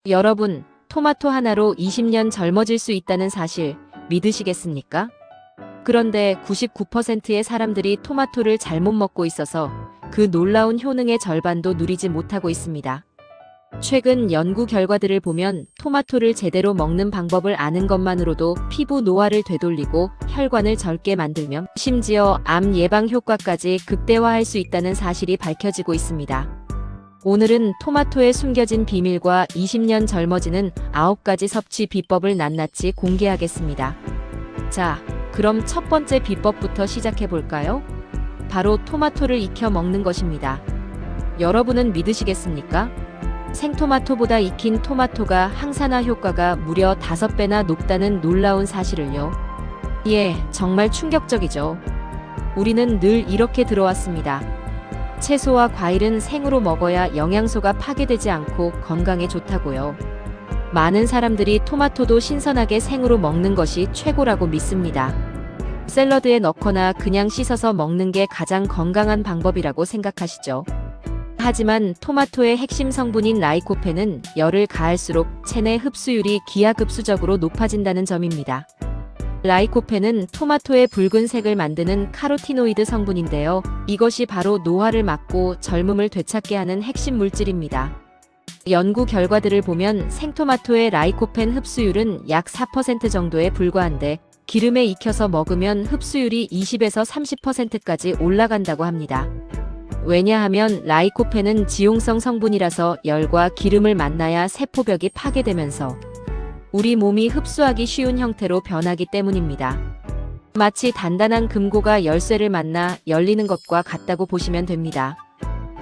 여러분, 토마토 하나로 20년 젊어질 수 있다는 사실 믿으시겠습니까? 그런데 99%의 사람들이 토마토를 잘못 먹고 있어서 그 놀라운 효능의 절반도 누리지 못하고 있습니다. 최근 연구 결과들을 보면 토마토를 제대로 먹는 방법을 아는 것만으로도 피부 노화를 되돌리고 혈관을 젊게 만들며 심지어 암 예방 효과까지 극대화할 수 있다는 사실이 밝혀지고 있습니다. 오늘은 토마토에 숨겨진 비밀과 20년 젊어지는 9가지 섭취 비법을 낱낱이 공개하겠습니다. 자, 그럼 첫 번째 비법부터 시작해 볼까요? 바로 토마토를 익혀 먹는 것입니다. 여러분은 믿으시겠습니까? 생토마토보다 익힌 토마토가 항산화 효과가 무려 5배나 높다는 놀라운 사실을요. 예, 정말 충격적이죠. 우리는 늘 이렇게 들어왔습니다. 채소와 과일은 생으로 먹어야 영양소가 파괴되지 않고 건강에 좋다고요. 많은 사람들이 토마토도 신선하게 생으로 먹는 것이 최고라고 믿습니다. 샐러드에 넣거나 그냥 씻어서 먹는 게 가장 건강한 방법이라고 생각하시죠. 하지만 토마토의 핵심 성분인 라이코펜은 열을 가할수록 체내 흡수율이 기하급수적으로 높아진다는 점입니다. 라이코펜은 토마토의 붉은색을 만드는 카로티노이드 성분인데요. 이것이 바로 노화를 막고 젊음을 되찾게 하는 핵심 물질입니다. 연구 결과들을 보면 생토마토의 라이코펜 흡수율은 약 4% 정도에 불과한데 기름에 익혀서 먹으면 흡수율이 20에서 30%까지 올라간다고 합니다. 왜냐하면 라이코펜은 지용성 성분이라서 열과 기름을 만나야 세포벽이 파괴되면서 우리 몸이 흡수하기 쉬운 형태로 변하기 때문입니다. 마치 단단한 금고가 열쇠를 만나 열리는 것과 같다고 보시면 됩니다.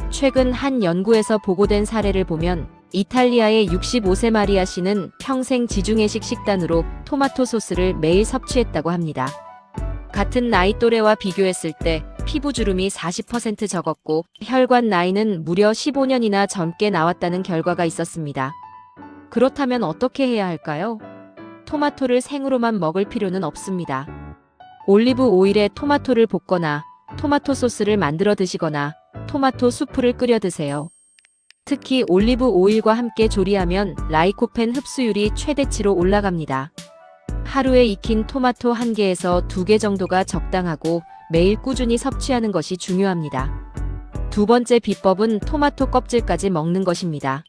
최근 한 연구에서 보고된 사례를 보면 이탈리아의 65세 마리아 씨는 평생 지중해식 식단으로 토마토 소스를 매일 섭취했다고 합니다. 같은 나이 또래와 비교했을 때 피부 주름이 40% 적었고 혈관 나이는 무려 15년이나 젊게 나왔다는 결과가 있었습니다. 그렇다면 어떻게 해야 할까요? 토마토를 생으로만 먹을 필요는 없습니다. 올리브 오일에 토마토를 볶거나 토마토 소스를 만들어 드시거나 토마토 수프를 끓여 드세요. 특히 올리브 오일과 함께 조리하면 라이코펜 흡수율이 최대치로 올라갑니다. 하루에 익힌 토마토 1개에서 2개 정도가 적당하고 매일 꾸준히 섭취하는 것이 중요합니다. 두 번째 비법은 토마토 껍질까지 먹는 것입니다.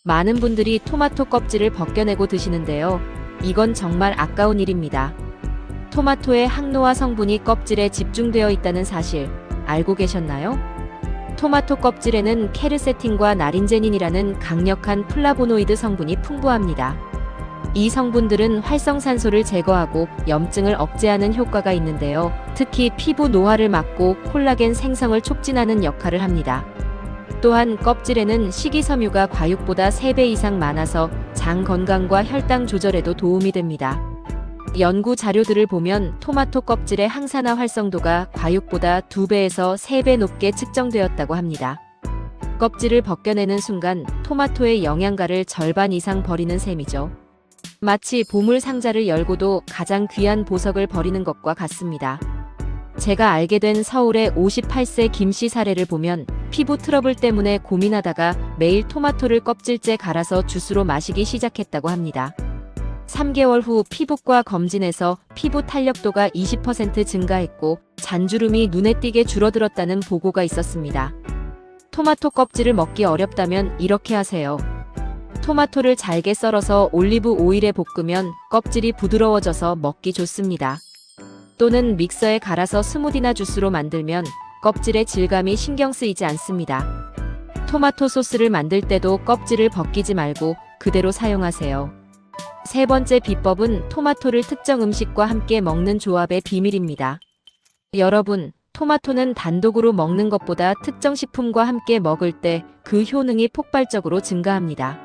많은 분들이 토마토 껍질을 벗겨내고 드시는데요. 이건 정말 아까운 일입니다. 토마토의 항노화 성분이 껍질에 집중되어 있다는 사실 알고 계셨나요? 토마토 껍질에는 케르세틴과 나린제닌이라는 강력한 플라보노이드 성분이 풍부합니다. 이 성분들은 활성산소를 제거하고 염증을 억제하는 효과가 있는데요. 특히 피부 노화를 막고 콜라겐 생성을 촉진하는 역할을 합니다. 또한 껍질에는 식이섬유가 과육보다 3배 이상 많아서 장 건강과 혈당 조절에도 도움이 됩니다. 연구 자료들을 보면 토마토 껍질의 항산화 활성도가 과육보다 2배에서 3배 높게 측정되었다고 합니다. 껍질을 벗겨내는 순간 토마토의 영양가를 절반 이상 버리는 셈이죠. 마치 보물 상자를 열고도 가장 귀한 보석을 버리는 것과 같습니다. 제가 알게 된 서울의 58세 김 씨 사례를 보면 피부 트러블 때문에 고민하다가 매일 토마토를 껍질째 갈아서 주스로 마시기 시작했다고 합니다. 3개월 후 피부과 검진에서 피부 탄력도가 20% 증가했고 잔주름이 눈에 띄게 줄어들었다는 보고가 있었습니다. 토마토 껍질을 먹기 어렵다면 이렇게 하세요. 토마토를 잘게 썰어서 올리브 오일에 볶으면 껍질이 부드러워져서 먹기 좋습니다. 또는 믹서에 갈아서 스무디나 주스로 만들면 껍질의 질감이 신경 쓰이지 않습니다. 토마토 소스를 만들 때도 껍질을 벗기지 말고 그대로 사용하세요. 세 번째 비법은 토마토를 특정 음식과 함께 먹는 조합의 비밀입니다. 여러분, 토마토는 단독으로 먹는 것보다 특정 식품과 함께 먹을 때 그 효능이 폭발적으로 증가합니다.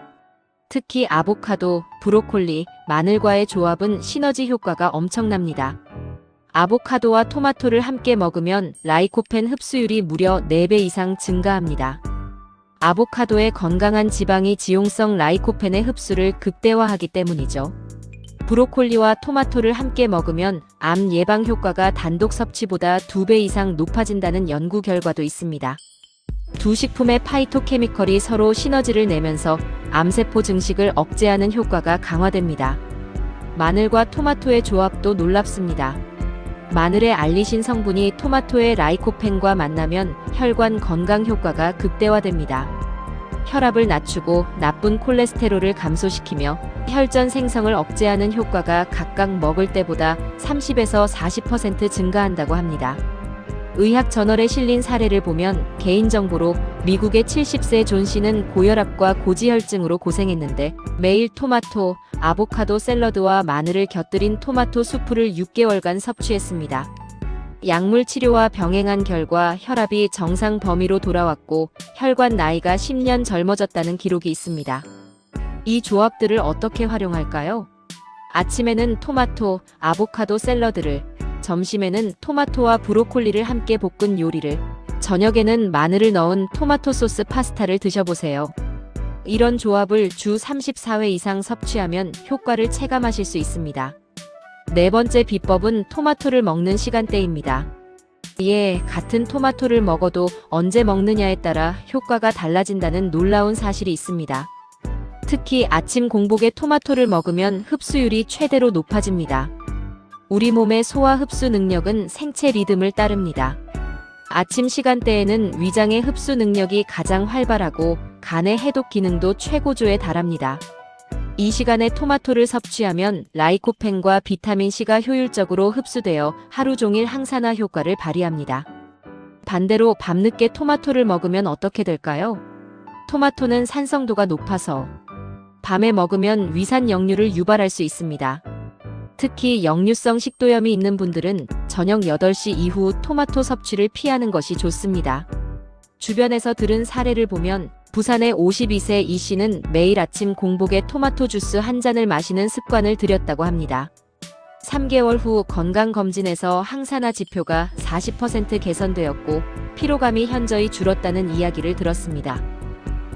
특히 아보카도, 브로콜리, 마늘과의 조합은 시너지 효과가 엄청납니다. 아보카도와 토마토를 함께 먹으면 라이코펜 흡수율이 무려 4배 이상 증가합니다. 아보카도의 건강한 지방이 지용성 라이코펜의 흡수를 극대화하기 때문이죠. 브로콜리와 토마토를 함께 먹으면 암 예방 효과가 단독 섭취보다 2배 이상 높아진다는 연구 결과도 있습니다. 두 식품의 파이토케미컬이 서로 시너지를 내면서 암세포 증식을 억제하는 효과가 강화됩니다. 마늘과 토마토의 조합도 놀랍습니다. 마늘의 알리신 성분이 토마토의 라이코펜과 만나면 혈관 건강 효과가 극대화됩니다. 혈압을 낮추고 나쁜 콜레스테롤을 감소시키며 혈전 생성을 억제하는 효과가 각각 먹을 때보다 30에서 40% 증가한다고 합니다. 의학 저널에 실린 사례를 보면 개인정보로 미국의 70세 존 씨는 고혈압과 고지혈증으로 고생했는데 매일 토마토, 아보카도 샐러드와 마늘을 곁들인 토마토 수프를 6개월간 섭취했습니다. 약물 치료와 병행한 결과 혈압이 정상 범위로 돌아왔고 혈관 나이가 10년 젊어졌다는 기록이 있습니다. 이 조합들을 어떻게 활용할까요? 아침에는 토마토, 아보카도 샐러드를, 점심에는 토마토와 브로콜리를 함께 볶은 요리를, 저녁에는 마늘을 넣은 토마토 소스 파스타를 드셔보세요. 이런 조합을 주 34회 이상 섭취하면 효과를 체감하실 수 있습니다. 네 번째 비법은 토마토를 먹는 시간대입니다. 같은 토마토를 먹어도 언제 먹느냐에 따라 효과가 달라진다는 놀라운 사실이 있습니다. 특히 아침 공복에 토마토를 먹으면 흡수율이 최대로 높아집니다. 우리 몸의 소화 흡수 능력은 생체 리듬을 따릅니다. 아침 시간대에는 위장의 흡수 능력이 가장 활발하고 간의 해독 기능도 최고조에 달합니다. 이 시간에 토마토를 섭취하면 라이코펜과 비타민C가 효율적으로 흡수되어 하루 종일 항산화 효과를 발휘합니다. 반대로 밤늦게 토마토를 먹으면 어떻게 될까요? 토마토는 산성도가 높아서 밤에 먹으면 위산 역류를 유발할 수 있습니다. 특히 역류성 식도염이 있는 분들은 저녁 8시 이후 토마토 섭취를 피하는 것이 좋습니다. 주변에서 들은 사례를 보면 부산의 52세 이 씨는 매일 아침 공복에 토마토 주스 한 잔을 마시는 습관을 들였다고 합니다. 3개월 후 건강검진에서 항산화 지표가 40% 개선되었고 피로감이 현저히 줄었다는 이야기를 들었습니다.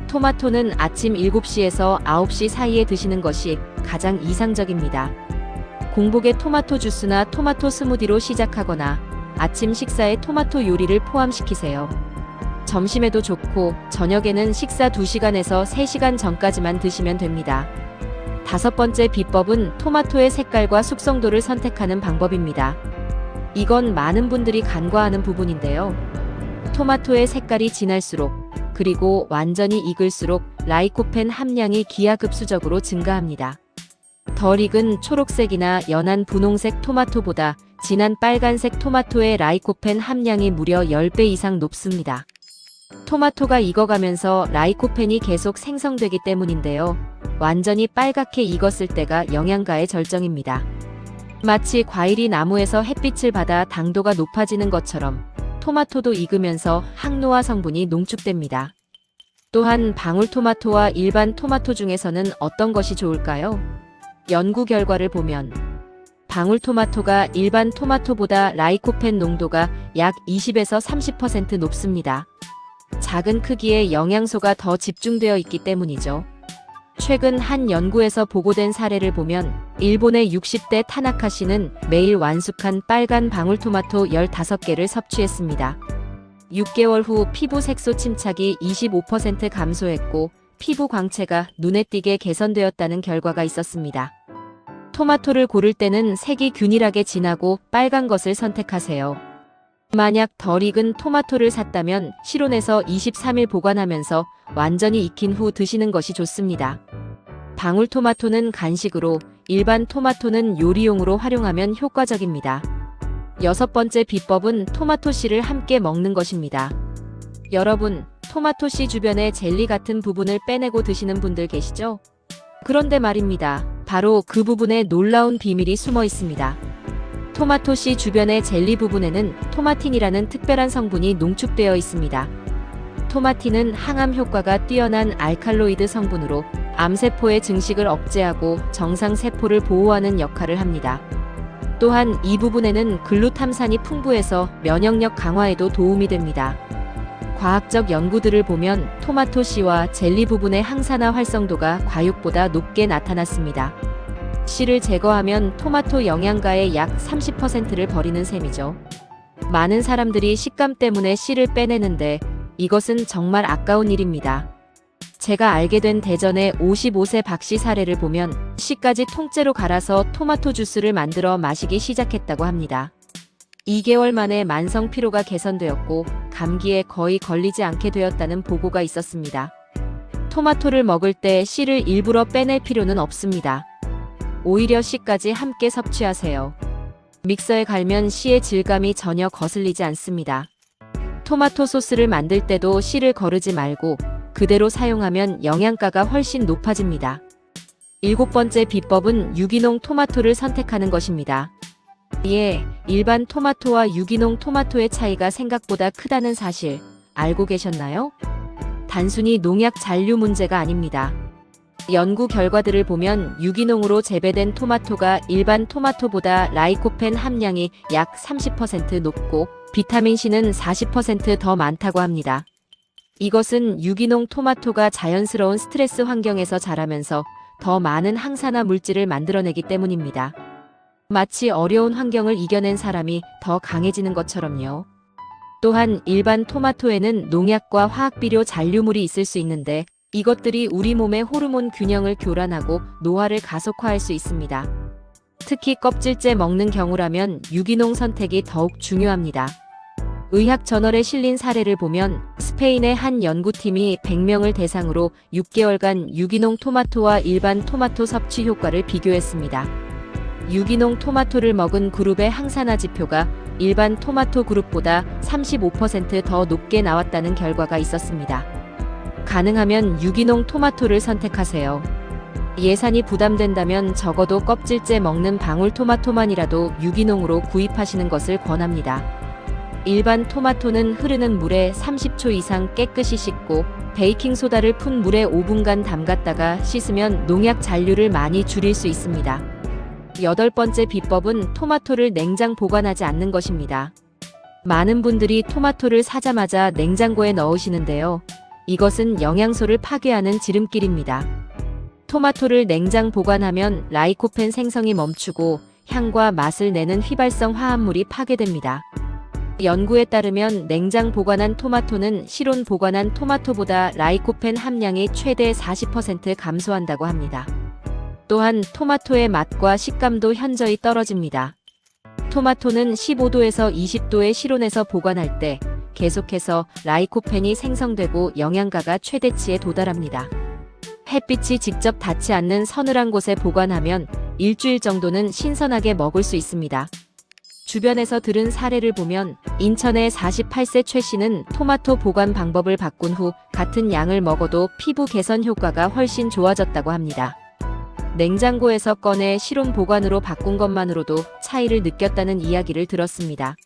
토마토는 아침 7시에서 9시 사이에 드시는 것이 가장 이상적입니다. 공복에 토마토 주스나 토마토 스무디로 시작하거나 아침 식사에 토마토 요리를 포함시키세요. 점심에도 좋고 저녁에는 식사 2시간에서 3시간 전까지만 드시면 됩니다. 다섯 번째 비법은 토마토의 색깔과 숙성도를 선택하는 방법입니다. 이건 많은 분들이 간과하는 부분인데요. 토마토의 색깔이 진할수록 그리고 완전히 익을수록 라이코펜 함량이 기하급수적으로 증가합니다. 덜 익은 초록색이나 연한 분홍색 토마토보다 진한 빨간색 토마토의 라이코펜 함량이 무려 10배 이상 높습니다. 토마토가 익어가면서 라이코펜이 계속 생성되기 때문인데요. 완전히 빨갛게 익었을 때가 영양가의 절정입니다. 마치 과일이 나무에서 햇빛을 받아 당도가 높아지는 것처럼 토마토도 익으면서 항노화 성분이 농축됩니다. 또한 방울토마토와 일반 토마토 중에서는 어떤 것이 좋을까요? 연구 결과를 보면 방울토마토가 일반 토마토보다 라이코펜 농도가 약 20에서 30% 높습니다. 작은 크기의 영양소가 더 집중되어 있기 때문이죠. 최근 한 연구에서 보고된 사례를 보면 일본의 60대 타나카 씨는 매일 완숙한 빨간 방울토마토 15개를 섭취했습니다. 6개월 후 피부 색소 침착이 25% 감소했고 피부 광채가 눈에 띄게 개선되었다는 결과가 있었습니다. 토마토를 고를 때는 색이 균일하게 진하고 빨간 것을 선택하세요. 만약 덜 익은 토마토를 샀다면 실온에서 23일 보관하면서 완전히 익힌 후 드시는 것이 좋습니다. 방울토마토는 간식으로, 일반 토마토는 요리용으로 활용하면 효과적입니다. 여섯 번째 비법은 토마토 씨를 함께 먹는 것입니다. 여러분, 토마토 씨 주변에 젤리 같은 부분을 빼내고 드시는 분들 계시죠? 그런데 말입니다. 바로 그 부분에 놀라운 비밀이 숨어 있습니다. 토마토 씨 주변의 젤리 부분에는 토마틴이라는 특별한 성분이 농축되어 있습니다. 토마틴은 항암 효과가 뛰어난 알칼로이드 성분으로 암세포의 증식을 억제하고 정상세포를 보호하는 역할을 합니다. 또한 이 부분에는 글루탐산이 풍부해서 면역력 강화에도 도움이 됩니다. 과학적 연구들을 보면 토마토 씨와 젤리 부분의 항산화 활성도가 과육보다 높게 나타났습니다. 씨를 제거하면 토마토 영양가의 약 30%를 버리는 셈이죠. 많은 사람들이 식감 때문에 씨를 빼내는데 이것은 정말 아까운 일입니다. 제가 알게 된 대전의 55세 박씨 사례를 보면 씨까지 통째로 갈아서 토마토 주스를 만들어 마시기 시작했다고 합니다. 2개월 만에 만성 피로가 개선되었고 감기에 거의 걸리지 않게 되었다는 보고가 있었습니다. 토마토를 먹을 때 씨를 일부러 빼낼 필요는 없습니다. 오히려 씨까지 함께 섭취하세요. 믹서에 갈면 씨의 질감이 전혀 거슬리지 않습니다. 토마토 소스를 만들 때도 씨를 거르지 말고 그대로 사용하면 영양가가 훨씬 높아집니다. 7번째 비법은 유기농 토마토를 선택하는 것입니다. 일반 토마토와 유기농 토마토의 차이가 생각보다 크다는 사실 알고 계셨나요? 단순히 농약 잔류 문제가 아닙니다. 연구 결과들을 보면 유기농으로 재배된 토마토가 일반 토마토보다 라이코펜 함량이 약 30% 높고 비타민C는 40% 더 많다고 합니다. 이것은 유기농 토마토가 자연스러운 스트레스 환경에서 자라면서 더 많은 항산화 물질을 만들어내기 때문입니다. 마치 어려운 환경을 이겨낸 사람이 더 강해지는 것처럼요. 또한 일반 토마토에는 농약과 화학비료 잔류물이 있을 수 있는데 이것들이 우리 몸의 호르몬 균형을 교란하고 노화를 가속화할 수 있습니다. 특히 껍질째 먹는 경우라면 유기농 선택이 더욱 중요합니다. 의학 저널에 실린 사례를 보면 스페인의 한 연구팀이 100명을 대상으로 6개월간 유기농 토마토와 일반 토마토 섭취 효과를 비교했습니다. 유기농 토마토를 먹은 그룹의 항산화 지표가 일반 토마토 그룹보다 35% 더 높게 나왔다는 결과가 있었습니다. 가능하면 유기농 토마토를 선택하세요. 예산이 부담된다면 적어도 껍질째 먹는 방울토마토만이라도 유기농으로 구입하시는 것을 권합니다. 일반 토마토는 흐르는 물에 30초 이상 깨끗이 씻고 베이킹소다를 푼 물에 5분간 담갔다가 씻으면 농약 잔류를 많이 줄일 수 있습니다. 8번째 비법은 토마토를 냉장 보관하지 않는 것입니다. 많은 분들이 토마토를 사자마자 냉장고에 넣으시는데요. 이것은 영양소를 파괴하는 지름길입니다. 토마토를 냉장 보관하면 라이코펜 생성이 멈추고 향과 맛을 내는 휘발성 화합물이 파괴됩니다. 연구에 따르면 냉장 보관한 토마토는 실온 보관한 토마토보다 라이코펜 함량이 최대 40% 감소한다고 합니다. 또한 토마토의 맛과 식감도 현저히 떨어집니다. 토마토는 15도에서 20도의 실온에서 보관할 때 계속해서 라이코펜이 생성되고 영양가가 최대치에 도달합니다. 햇빛이 직접 닿지 않는 서늘한 곳에 보관하면 일주일 정도는 신선하게 먹을 수 있습니다. 주변에서 들은 사례를 보면 인천의 48세 최 씨는 토마토 보관 방법을 바꾼 후 같은 양을 먹어도 피부 개선 효과가 훨씬 좋아졌다고 합니다. 냉장고에서 꺼내 실온 보관으로 바꾼 것만으로도 차이를 느꼈다는 이야기를 들었습니다.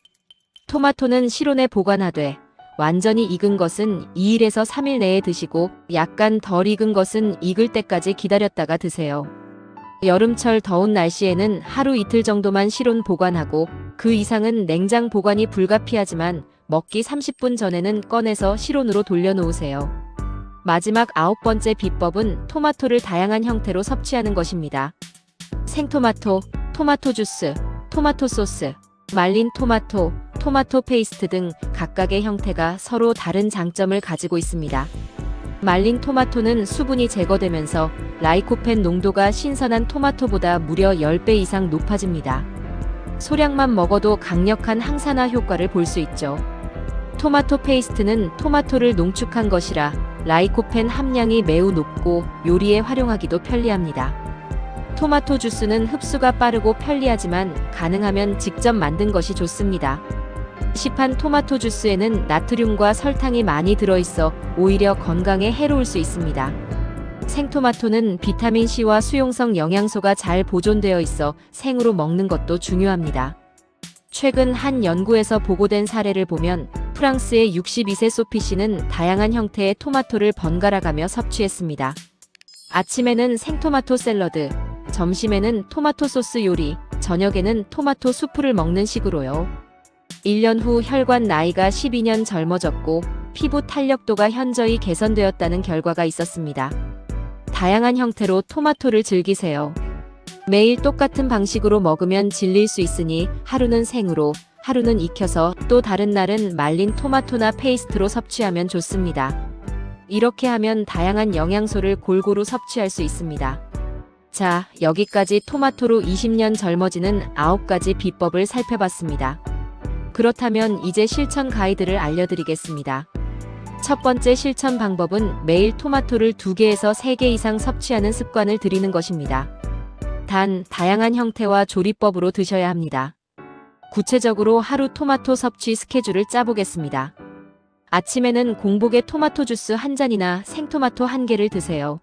토마토는 실온에 보관하되 완전히 익은 것은 2일에서 3일 내에 드시고 약간 덜 익은 것은 익을 때까지 기다렸다가 드세요. 여름철 더운 날씨에는 하루 이틀 정도만 실온 보관하고 그 이상은 냉장 보관이 불가피하지만 먹기 30분 전에는 꺼내서 실온으로 돌려놓으세요. 마지막 9번째 비법은 토마토를 다양한 형태로 섭취하는 것입니다. 생토마토, 토마토 주스, 토마토 소스, 말린 토마토, 토마토 페이스트 등 각각의 형태가 서로 다른 장점을 가지고 있습니다. 말린 토마토는 수분이 제거되면서 라이코펜 농도가 신선한 토마토보다 무려 10배 이상 높아집니다. 소량만 먹어도 강력한 항산화 효과를 볼 수 있죠. 토마토 페이스트는 토마토를 농축한 것이라 라이코펜 함량이 매우 높고 요리에 활용하기도 편리합니다. 토마토 주스는 흡수가 빠르고 편리하지만 가능하면 직접 만든 것이 좋습니다. 시판 토마토 주스에는 나트륨과 설탕이 많이 들어있어 오히려 건강에 해로울 수 있습니다. 생토마토는 비타민C와 수용성 영양소가 잘 보존되어 있어 생으로 먹는 것도 중요합니다. 최근 한 연구에서 보고된 사례를 보면 프랑스의 62세 소피 씨는 다양한 형태의 토마토를 번갈아 가며 섭취했습니다. 아침에는 생토마토 샐러드, 점심에는 토마토 소스 요리, 저녁에는 토마토 수프를 먹는 식으로요. 1년 후 혈관 나이가 12년 젊어졌고 피부 탄력도가 현저히 개선되었다는 결과가 있었습니다. 다양한 형태로 토마토를 즐기세요. 매일 똑같은 방식으로 먹으면 질릴 수 있으니 하루는 생으로, 하루는 익혀서 또 다른 날은 말린 토마토나 페이스트로 섭취하면 좋습니다. 이렇게 하면 다양한 영양소를 골고루 섭취할 수 있습니다. 자, 여기까지 토마토로 20년 젊어지는 9가지 비법을 살펴봤습니다. 그렇다면 이제 실천 가이드를 알려드리겠습니다. 첫 번째 실천 방법은 매일 토마토를 2개에서 3개 이상 섭취하는 습관을 들이는 것입니다. 단, 다양한 형태와 조리법으로 드셔야 합니다. 구체적으로 하루 토마토 섭취 스케줄을 짜보겠습니다. 아침에는 공복에 토마토 주스 1잔이나 생토마토 1개를 드세요.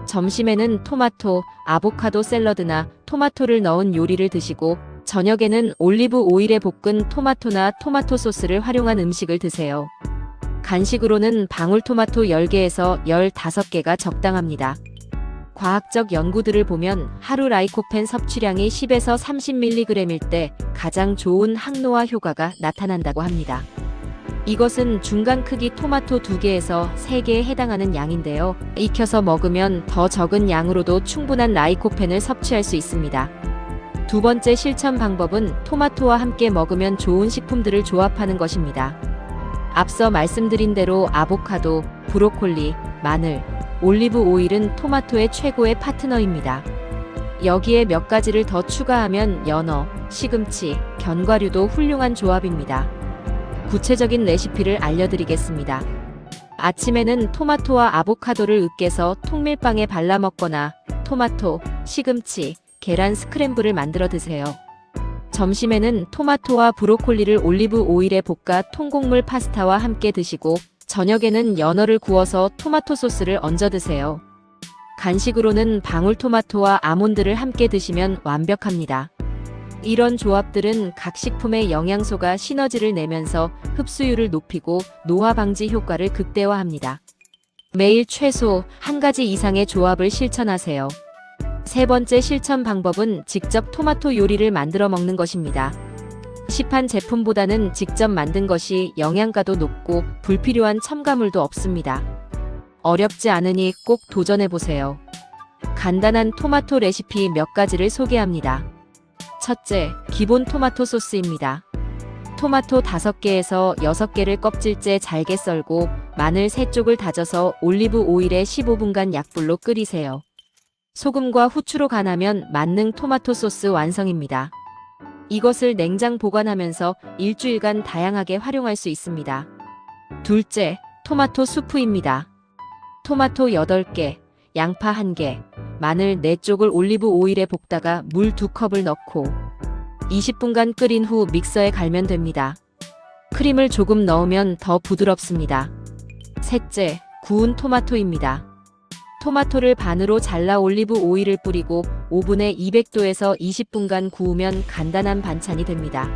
점심에는 토마토, 아보카도 샐러드나 토마토를 넣은 요리를 드시고 저녁에는 올리브 오일에 볶은 토마토나 토마토 소스를 활용한 음식을 드세요. 간식으로는 방울토마토 10개에서 15개가 적당합니다. 과학적 연구들을 보면 하루 라이코펜 섭취량이 10에서 30mg일 때 가장 좋은 항노화 효과가 나타난다고 합니다. 이것은 중간 크기 토마토 2개에서 3개에 해당하는 양인데요. 익혀서 먹으면 더 적은 양으로도 충분한 라이코펜을 섭취할 수 있습니다. 두 번째 실천 방법은 토마토와 함께 먹으면 좋은 식품들을 조합하는 것입니다. 앞서 말씀드린 대로 아보카도, 브로콜리, 마늘, 올리브 오일은 토마토의 최고의 파트너입니다. 여기에 몇 가지를 더 추가하면 연어, 시금치, 견과류도 훌륭한 조합입니다. 구체적인 레시피를 알려드리겠습니다. 아침에는 토마토와 아보카도를 으깨서 통밀빵에 발라 먹거나 토마토, 시금치, 계란 스크램블을 만들어 드세요. 점심에는 토마토와 브로콜리를 올리브 오일에 볶아 통곡물 파스타와 함께 드시고 저녁에는 연어를 구워서 토마토 소스를 얹어 드세요. 간식으로는 방울토마토와 아몬드를 함께 드시면 완벽합니다. 이런 조합들은 각 식품의 영양소가 시너지를 내면서 흡수율을 높이고 노화 방지 효과를 극대화합니다. 매일 최소 1가지 이상의 조합을 실천하세요. 세 번째 실천 방법은 직접 토마토 요리를 만들어 먹는 것입니다. 시판 제품보다는 직접 만든 것이 영양가도 높고 불필요한 첨가물도 없습니다. 어렵지 않으니 꼭 도전해보세요. 간단한 토마토 레시피 몇 가지를 소개합니다. 첫째, 기본 토마토 소스입니다. 토마토 5개에서 6개를 껍질째 잘게 썰고 마늘 3쪽을 다져서 올리브 오일에 15분간 약불로 끓이세요. 소금과 후추로 간하면 만능 토마토 소스 완성입니다. 이것을 냉장 보관하면서 일주일간 다양하게 활용할 수 있습니다. 둘째, 토마토 수프입니다. 토마토 8개, 양파 1개, 마늘 4쪽을 올리브 오일에 볶다가 물 2컵을 넣고 20분간 끓인 후 믹서에 갈면 됩니다. 크림을 조금 넣으면 더 부드럽습니다. 셋째, 구운 토마토입니다. 토마토를 반으로 잘라 올리브 오일을 뿌리고 오븐에 200도에서 20분간 구우면 간단한 반찬이 됩니다.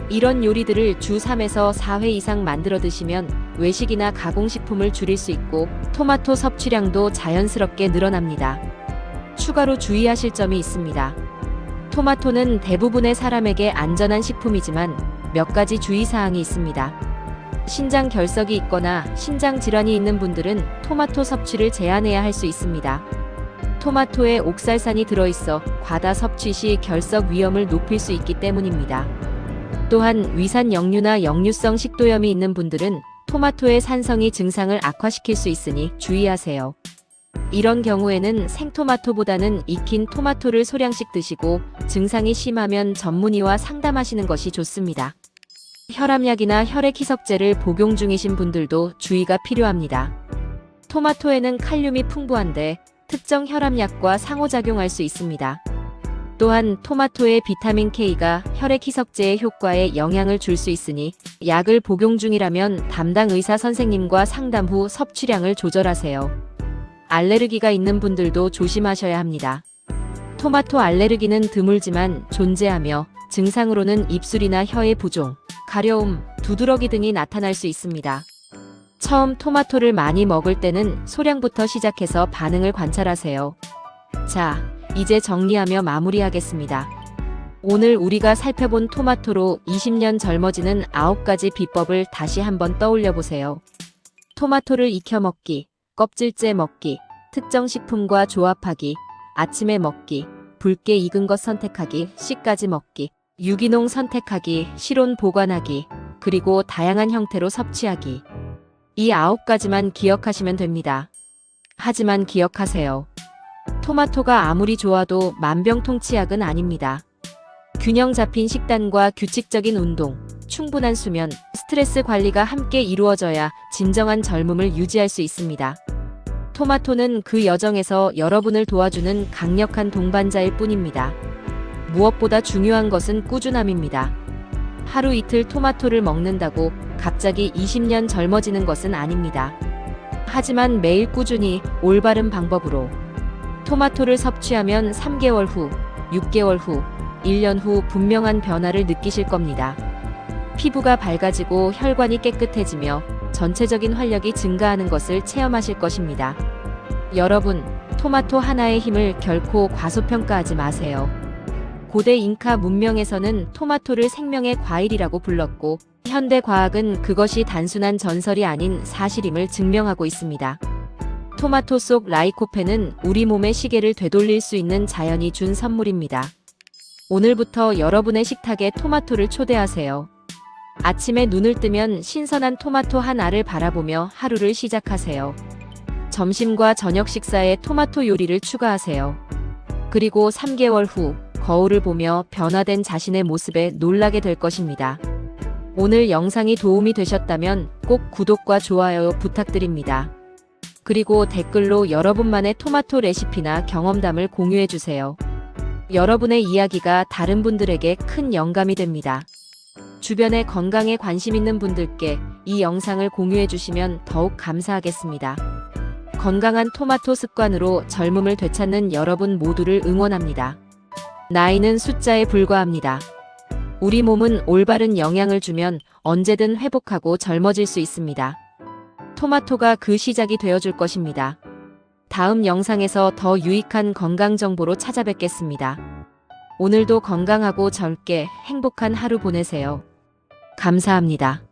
이런 요리들을 주 3에서 4회 이상 만들어 드시면 외식이나 가공식품을 줄일 수 있고 토마토 섭취량도 자연스럽게 늘어납니다. 추가로 주의하실 점이 있습니다. 토마토는 대부분의 사람에게 안전한 식품이지만 몇 가지 주의사항이 있습니다. 신장 결석이 있거나 신장 질환이 있는 분들은 토마토 섭취를 제한해야 할 수 있습니다. 토마토에 옥살산이 들어있어 과다 섭취 시 결석 위험을 높일 수 있기 때문입니다. 또한 위산 역류나 역류성 식도염이 있는 분들은 토마토의 산성이 증상을 악화시킬 수 있으니 주의하세요. 이런 경우에는 생토마토보다는 익힌 토마토를 소량씩 드시고 증상이 심하면 전문의와 상담하시는 것이 좋습니다. 혈압약이나 혈액 희석제를 복용 중이신 분들도 주의가 필요합니다. 토마토에는 칼륨이 풍부한데 특정 혈압약과 상호작용할 수 있습니다. 또한 토마토의 비타민 K가 혈액 희석제의 효과에 영향을 줄 수 있으니 약을 복용 중이라면 담당 의사 선생님과 상담 후 섭취량을 조절하세요. 알레르기가 있는 분들도 조심하셔야 합니다. 토마토 알레르기는 드물지만 존재하며 증상으로는 입술이나 혀의 부종, 가려움, 두드러기 등이 나타날 수 있습니다. 처음 토마토를 많이 먹을 때는 소량부터 시작해서 반응을 관찰하세요. 자, 이제 정리하며 마무리하겠습니다. 오늘 우리가 살펴본 토마토로 20년 젊어지는 9가지 비법을 다시 한번 떠올려 보세요. 토마토를 익혀 먹기, 껍질째 먹기, 특정 식품과 조합하기, 아침에 먹기, 붉게 익은 것 선택하기, 씨까지 먹기. 유기농 선택하기, 실온 보관하기, 그리고 다양한 형태로 섭취하기. 이 9가지만 기억하시면 됩니다. 하지만 기억하세요. 토마토가 아무리 좋아도 만병통치약은 아닙니다. 균형 잡힌 식단과 규칙적인 운동, 충분한 수면, 스트레스 관리가 함께 이루어져야 진정한 젊음을 유지할 수 있습니다. 토마토는 그 여정에서 여러분을 도와주는 강력한 동반자일 뿐입니다. 무엇보다 중요한 것은 꾸준함입니다. 하루 이틀 토마토를 먹는다고 갑자기 20년 젊어지는 것은 아닙니다. 하지만 매일 꾸준히 올바른 방법으로 토마토를 섭취하면 3개월 후, 6개월 후, 1년 후 분명한 변화를 느끼실 겁니다. 피부가 밝아지고 혈관이 깨끗해지며 전체적인 활력이 증가하는 것을 체험하실 것입니다. 여러분, 토마토 하나의 힘을 결코 과소평가하지 마세요. 고대 잉카 문명에서는 토마토를 생명의 과일이라고 불렀고, 현대 과학은 그것이 단순한 전설이 아닌 사실임을 증명하고 있습니다. 토마토 속 라이코펜은 우리 몸의 시계를 되돌릴 수 있는 자연이 준 선물입니다. 오늘부터 여러분의 식탁에 토마토를 초대하세요. 아침에 눈을 뜨면 신선한 토마토 한 알을 바라보며 하루를 시작하세요. 점심과 저녁 식사에 토마토 요리를 추가하세요. 그리고 3개월 후 거울을 보며 변화된 자신의 모습에 놀라게 될 것입니다. 오늘 영상이 도움이 되셨다면 꼭 구독과 좋아요 부탁드립니다. 그리고 댓글로 여러분만의 토마토 레시피나 경험담을 공유해주세요. 여러분의 이야기가 다른 분들에게 큰 영감이 됩니다. 주변에 건강에 관심 있는 분들께 이 영상을 공유해주시면 더욱 감사하겠습니다. 건강한 토마토 습관으로 젊음을 되찾는 여러분 모두를 응원합니다. 나이는 숫자에 불과합니다. 우리 몸은 올바른 영양을 주면 언제든 회복하고 젊어질 수 있습니다. 토마토가 그 시작이 되어줄 것입니다. 다음 영상에서 더 유익한 건강 정보로 찾아뵙겠습니다. 오늘도 건강하고 젊게 행복한 하루 보내세요. 감사합니다.